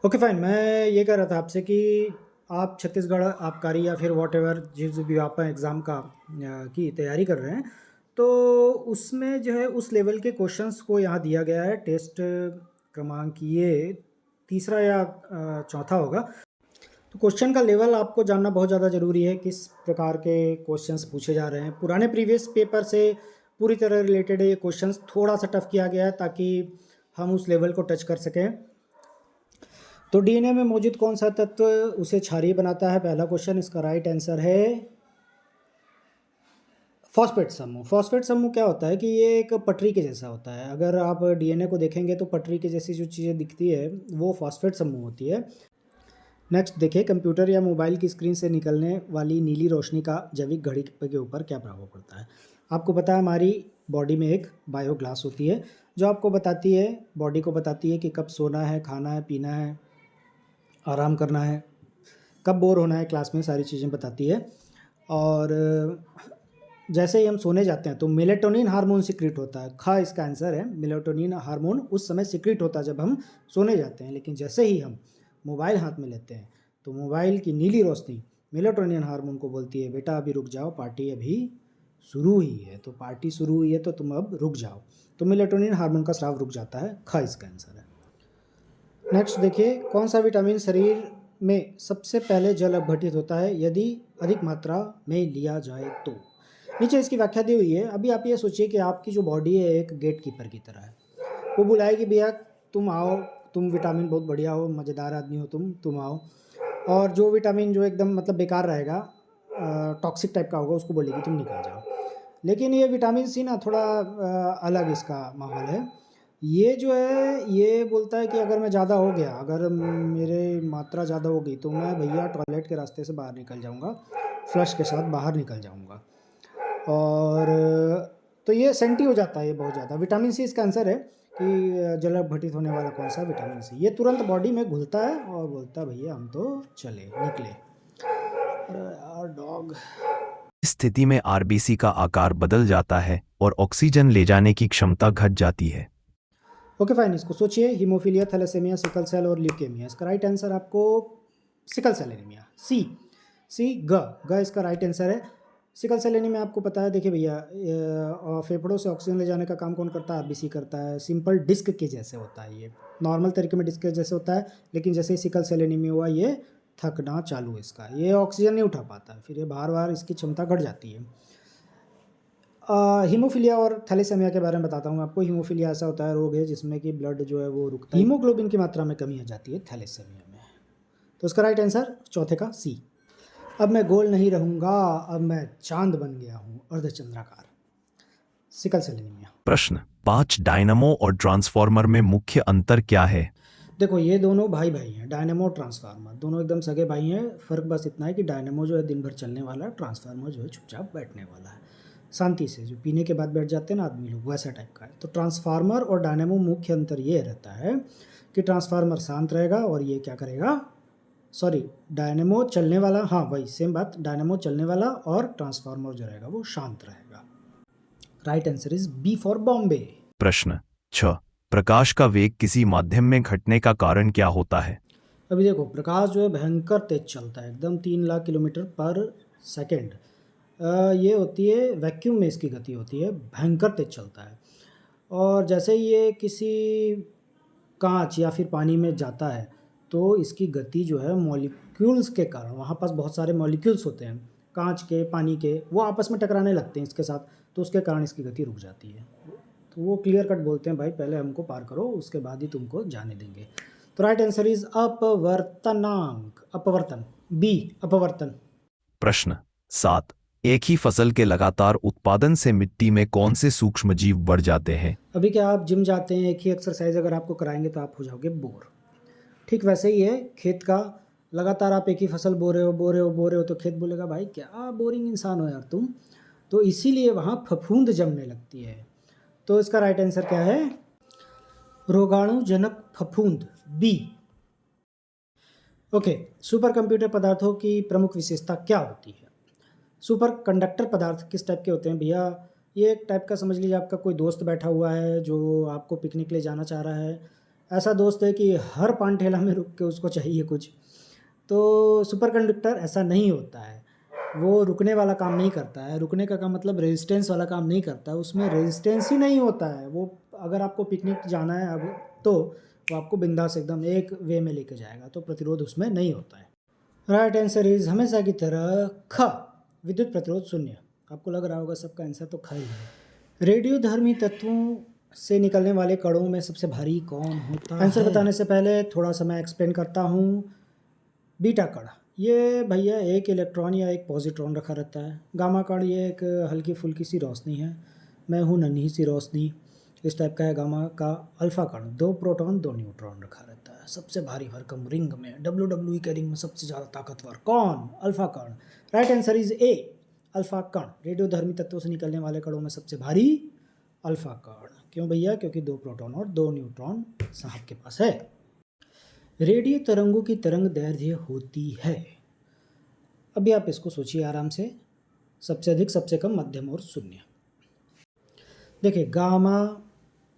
Okay fine. मैं ये कह रहा था आपसे कि आप छत्तीसगढ़ आबकारी या फिर वॉटेवर जिस भी आप एग्ज़ाम का की तैयारी कर रहे हैं, तो उसमें जो है उस लेवल के क्वेश्चंस को यहाँ दिया गया है। टेस्ट क्रमांक ये तीसरा या चौथा होगा। तो क्वेश्चन का लेवल आपको जानना बहुत ज़्यादा ज़रूरी है, किस प्रकार के क्वेश्चंस पूछे जा रहे हैं। पुराने प्रीवियस पेपर से पूरी तरह रिलेटेड ये क्वेश्चंस थोड़ा सा टफ किया गया है ताकि हम उस लेवल को टच कर सकें। तो डीएनए में मौजूद कौन सा तत्व उसे क्षारीय बनाता है? पहला क्वेश्चन, इसका राइट आंसर है फॉस्फेट समूह। फॉस्फेट समूह क्या होता है कि ये एक पटरी के जैसा होता है। अगर आप डीएनए को देखेंगे तो पटरी के जैसी जो चीज़ें दिखती है वो फॉस्फेट समूह होती है। नेक्स्ट देखिए, कंप्यूटर या मोबाइल की स्क्रीन से निकलने वाली नीली रोशनी का जैविक घड़ी के ऊपर क्या प्रभाव पड़ता है? आपको पता है हमारी बॉडी में एक बायो ग्लास होती है जो आपको बताती है, बॉडी को बताती है कि कब सोना है, खाना है, पीना है, आराम करना है, कब बोर होना है, क्लास में सारी चीज़ें बताती है। और जैसे ही हम सोने जाते हैं तो मेलेटोनिन हार्मोन सिक्रीट होता है। इसका आंसर है, मेलेटोनिन हार्मोन उस समय सिक्रीट होता है जब हम सोने जाते हैं। लेकिन जैसे ही हम मोबाइल हाथ में लेते हैं तो मोबाइल की नीली रोशनी मेलेटोनिन हार्मोन को बोलती है, बेटा अभी रुक जाओ, पार्टी अभी शुरू ही है। तो पार्टी शुरू हुई है तो तुम अब रुक जाओ। तो मेलेटोनिन हार्मोन का स्राव रुक जाता है। इसका आंसर है। नेक्स्ट देखिए, कौन सा विटामिन शरीर में सबसे पहले जल अपघटित होता है यदि अधिक मात्रा में लिया जाए तो? नीचे इसकी व्याख्या दी हुई है। अभी आप ये सोचिए कि आपकी जो बॉडी है एक गेट कीपर की तरह है। वो बुलाएगी, भैया तुम आओ, तुम विटामिन बहुत बढ़िया हो, मज़ेदार आदमी हो, तुम आओ। और जो विटामिन जो एकदम मतलब बेकार रहेगा, टॉक्सिक टाइप का होगा, उसको बोलेगी तुम निकल जाओ। लेकिन ये विटामिन सी ना थोड़ा अलग इसका माहौल है। ये जो है ये बोलता है कि अगर मैं ज़्यादा हो गया, अगर मेरे मात्रा ज़्यादा हो गई तो मैं भैया टॉयलेट के रास्ते से बाहर निकल जाऊंगा, फ्लश के साथ बाहर निकल जाऊंगा। और तो ये सेंटी हो जाता है ये बहुत ज़्यादा। विटामिन सी इसका आंसर है कि जल अपघटित होने वाला कौन सा विटामिन सी। ये तुरंत बॉडी में घुलता है और बोलता है भैया हम तो चले निकले। अरे यार डॉग। इस स्थिति में आरबीसी का आकार बदल जाता है और ऑक्सीजन ले जाने की क्षमता घट जाती है। ओके फाइन, इसको सोचिए, हीमोफीलिया, थैलेसेमिया, सिकल सेल और ल्यूकेमिया। इसका राइट आंसर आपको सिकल सेल एनीमिया, सी ग इसका राइट आंसर है। सिकल सेल एनीमिया आपको पता है, देखिए भैया, फेफड़ों से ऑक्सीजन ले जाने का काम कौन करता है? आरबीसी करता है। सिंपल डिस्क के जैसे होता है, ये नॉर्मल तरीके में डिस्क के जैसे होता है, लेकिन जैसे ही सिकल सेल एनीमिया हुआ ये थकना चालू, इसका ये ऑक्सीजन नहीं उठा पाता, फिर ये बार बार इसकी क्षमता घट जाती है। हीमोफीलिया और थैलेसेमिया के बारे में बताता हूँ आपको। हीमोफीलिया ऐसा होता है, रोग है जिसमें कि ब्लड जो है वो रुकता है, हीमोग्लोबिन की मात्रा में कमी आ जाती है थैलेसेमिया में। तो इसका राइट आंसर चौथे का सी। अब मैं गोल नहीं रहूँगा, अब मैं चांद बन गया हूँ, अर्धचंद्राकार। Sickle cell anaemia. प्रश्न 5, डायनामो और ट्रांसफॉर्मर में मुख्य अंतर क्या है? देखो ये दोनों भाई भाई हैं, डायनेमो और ट्रांसफार्मर दोनों एकदम सगे भाई हैं। फ़र्क बस इतना है कि डायनेमो जो है दिन भर चलने वाला है, ट्रांसफार्मर जो है चुपचाप बैठने वाला है, शांति से, जो पीने के बाद बैठ जाते हैं ना आदमी लोग, वैसा टाइप का है। तो ट्रांसफार्मर और डायनेमो मुख्य अंतर ये रहता है कि ट्रांसफार्मर शांत रहेगा और ये क्या करेगा, सॉरी, डायनेमो चलने वाला, हाँ वही सेम बात, डायनेमो चलने वाला और ट्रांसफार्मर जो रहेगा वो शांत रहेगा। Right answer is B for Bombay. प्रश्न 6, प्रकाश का वेग किसी माध्यम में घटने का कारण क्या होता है? अभी देखो, प्रकाश जो है भयंकर तेज चलता है, एकदम 3 लाख किलोमीटर पर सेकेंड। ये होती है वैक्यूम में, इसकी गति होती है, भयंकर तेज चलता है। और जैसे ही ये किसी कांच या फिर पानी में जाता है तो इसकी गति जो है मॉलिक्यूल्स के कारण, वहाँ पास बहुत सारे मॉलिक्यूल्स होते हैं कांच के, पानी के, वो आपस में टकराने लगते हैं इसके साथ, तो उसके कारण इसकी गति रुक जाती है। तो वो क्लियर कट बोलते हैं, भाई पहले हमको पार करो उसके बाद ही तुमको जाने देंगे। तो राइट आंसर इज अपवर्तनांक, अपवर्तन, बी अपवर्तन। प्रश्न 7, एक ही फसल के लगातार उत्पादन से मिट्टी में कौन से सूक्ष्म जीव बढ़ जाते हैं? अभी क्या आप जिम जाते हैं, एक ही एक्सरसाइज अगर आपको कराएंगे तो आप हो जाओगे बोर। ठीक वैसे ही है खेत का, लगातार आप एक ही फसल बो रहे हो बो रहे हो बो रहे हो तो खेत बोलेगा भाई क्या बोरिंग इंसान हो यार तुम। तो इसीलिए वहाँ फफूंद जमने लगती है। तो इसका राइट आंसर क्या है? रोगाणुजनक फफूंद, बी। ओके, सुपर कंप्यूटर पदार्थों की प्रमुख विशेषता क्या होती है? सुपर कंडक्टर पदार्थ किस टाइप के होते हैं भैया? ये एक टाइप का समझ लीजिए, आपका कोई दोस्त बैठा हुआ है जो आपको पिकनिक ले जाना चाह रहा है, ऐसा दोस्त है कि हर पान ठेला में रुक के उसको चाहिए कुछ। तो सुपर कंडक्टर ऐसा नहीं होता है, वो रुकने वाला काम नहीं करता है, रुकने का काम मतलब रेजिस्टेंस वाला काम नहीं करता है, उसमें रेजिस्टेंस ही नहीं होता है। वो अगर आपको पिकनिक जाना है अब तो वो आपको बिंदास एकदम एक वे में लेके जाएगा, तो प्रतिरोध उसमें नहीं होता है। राइट आंसर इज हमेशा की तरह ख, विद्युत प्रतिरोध शून्य। आपको लग रहा होगा सबका आंसर तो ख ही है। रेडियोधर्मी तत्वों से निकलने वाले कणों में सबसे भारी कौन होता है? आंसर बताने से पहले थोड़ा सा मैं एक्सप्लेन करता हूँ। बीटा कण, ये भैया एक इलेक्ट्रॉन या एक पॉजिट्रॉन रखा रहता है। गामा कण ये एक हल्की फुल्की सी रोशनी है, मैं हूँ नन्ही सी रोशनी, इस टाइप का है गामा का। अल्फा कण 2 प्रोटॉन 2 न्यूट्रॉन रखा रहता है। सबसे भारी भरकम रिंग में, WWE के रिंग में सबसे ज़्यादा ताकतवर कौन? अल्फा कण। Right answer is a, alpha कण। रेडियोधर्मी तत्वों से निकलने वाले कणों में सबसे भारी अल्फा कण। क्यों भैया? क्योंकि 2 प्रोटॉन और 2 न्यूट्रॉन साहब के पास है। रेडियो तरंगों की तरंग दैर्ध्य होती है, अभी आप इसको सोचिए आराम से, सबसे अधिक, सबसे कम, मध्यम और शून्य। देखिए गामा,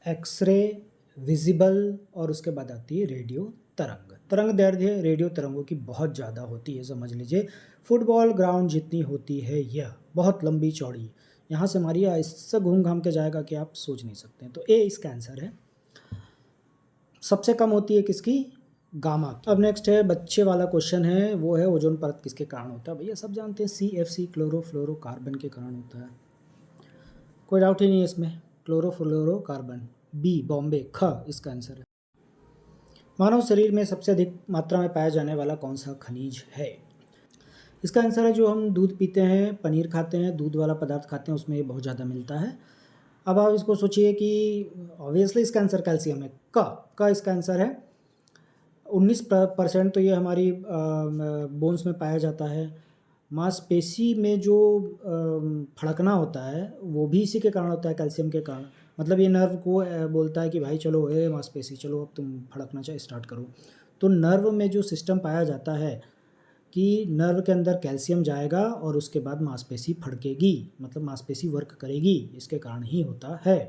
एक्सरे, विजिबल और उसके बाद आती है रेडियो तरंग। तरंग दैर्ध्य रेडियो तरंगों की बहुत ज़्यादा होती है, समझ लीजिए फुटबॉल ग्राउंड जितनी होती है, यह बहुत लंबी चौड़ी। यहाँ से मारिए इससे घूम घाम के जाएगा कि आप सोच नहीं सकते। तो ए इसका आंसर है। सबसे कम होती है किसकी? गामा की। अब नेक्स्ट है बच्चे वाला क्वेश्चन है, वो है ओजोन परत किसके कारण होता है? भैया सब जानते हैं, CFC क्लोरोफ्लोरोकार्बन के कारण होता है, कोई डाउट ही नहीं है इसमें। क्लोरोफ्लोरोकार्बन। बी बॉम्बे। ख इसका आंसर है। मानव शरीर में सबसे अधिक मात्रा में पाया जाने वाला कौन सा खनिज है? इसका आंसर है जो हम दूध पीते हैं, पनीर खाते हैं, दूध वाला पदार्थ खाते हैं, उसमें ये बहुत ज़्यादा मिलता है। अब आप इसको सोचिए कि ऑब्वियसली इसका आंसर कैल्शियम है। क इसका आंसर है। 19% तो ये हमारी बोन्स में पाया जाता है। मांसपेशी में जो फड़कना होता है वो भी इसी के कारण होता है, कैल्शियम के कारण। मतलब ये नर्व को बोलता है कि भाई चलो ए मांसपेशी, चलो अब तुम फड़कना चाहिए स्टार्ट करो। तो नर्व में जो सिस्टम पाया जाता है कि नर्व के अंदर कैल्शियम जाएगा और उसके बाद मांसपेशी फड़केगी, मतलब मांसपेशी वर्क करेगी, इसके कारण ही होता है।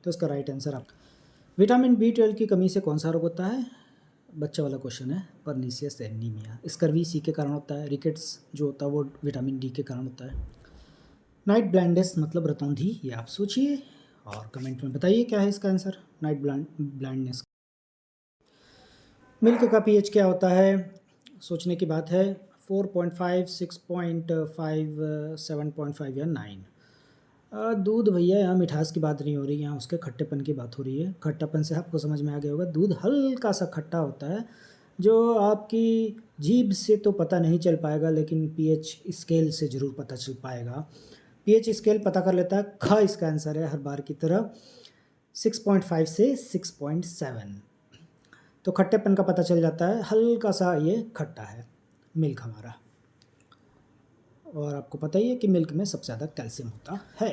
तो इसका राइट आंसर आप। विटामिन B12 की कमी से कौन सा रोग होता है? बच्चा वाला क्वेश्चन है। Pernicious anaemia. स्कर्वी सी के कारण होता है। रिकेट्स जो होता है वो विटामिन D के कारण होता है। नाइट ब्लाइंडनेस मतलब रतौंधी, ये आप सोचिए और कमेंट में बताइए क्या है इसका आंसर नाइट ब्लाइंडनेस। मिल्क का pH क्या होता है? सोचने की बात है। 4.5, 6.5, 7.5 या 9। दूध भैया यहाँ मिठास की बात नहीं हो रही, यहाँ उसके खट्टेपन की बात हो रही है। खट्टापन से आपको समझ में आ गया होगा, दूध हल्का सा खट्टा होता है जो आपकी जीभ से तो पता नहीं चल पाएगा, लेकिन pH स्केल से ज़रूर पता चल पाएगा। pH स्केल पता कर लेता है। ख इसका आंसर है हर बार की तरह। 6.5 से 6.7। तो खट्टेपन का पता चल जाता है, हल्का सा ये खट्टा है मिल्क हमारा। और आपको पता ही है कि मिल्क में सबसे ज़्यादा कैल्शियम होता है।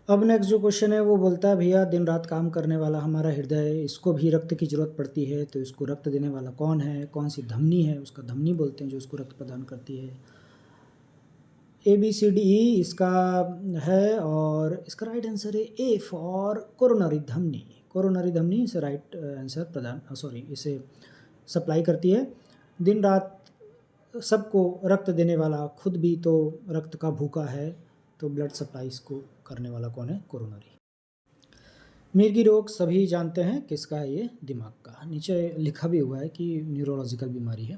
अब नेक्स्ट जो क्वेश्चन है वो बोलता है भैया दिन रात काम करने वाला हमारा हृदय, इसको भी रक्त की ज़रूरत पड़ती है, तो इसको रक्त देने वाला कौन है? कौन सी धमनी है? उसका धमनी बोलते हैं जो उसको रक्त प्रदान करती है। ABCDE इसका है और इसका राइट आंसर है ए फॉर कोरोनरी धमनी। कोरोनरी धमनी इसे राइट आंसर इसे सप्लाई करती है। दिन रात सबको रक्त देने वाला, खुद भी तो रक्त का भूखा है, तो ब्लड सप्लाई इसको करने वाला कौन है? कोरोनरी। मिर्गी रोग सभी जानते हैं किसका है? ये दिमाग का। नीचे लिखा भी हुआ है कि न्यूरोलॉजिकल बीमारी है।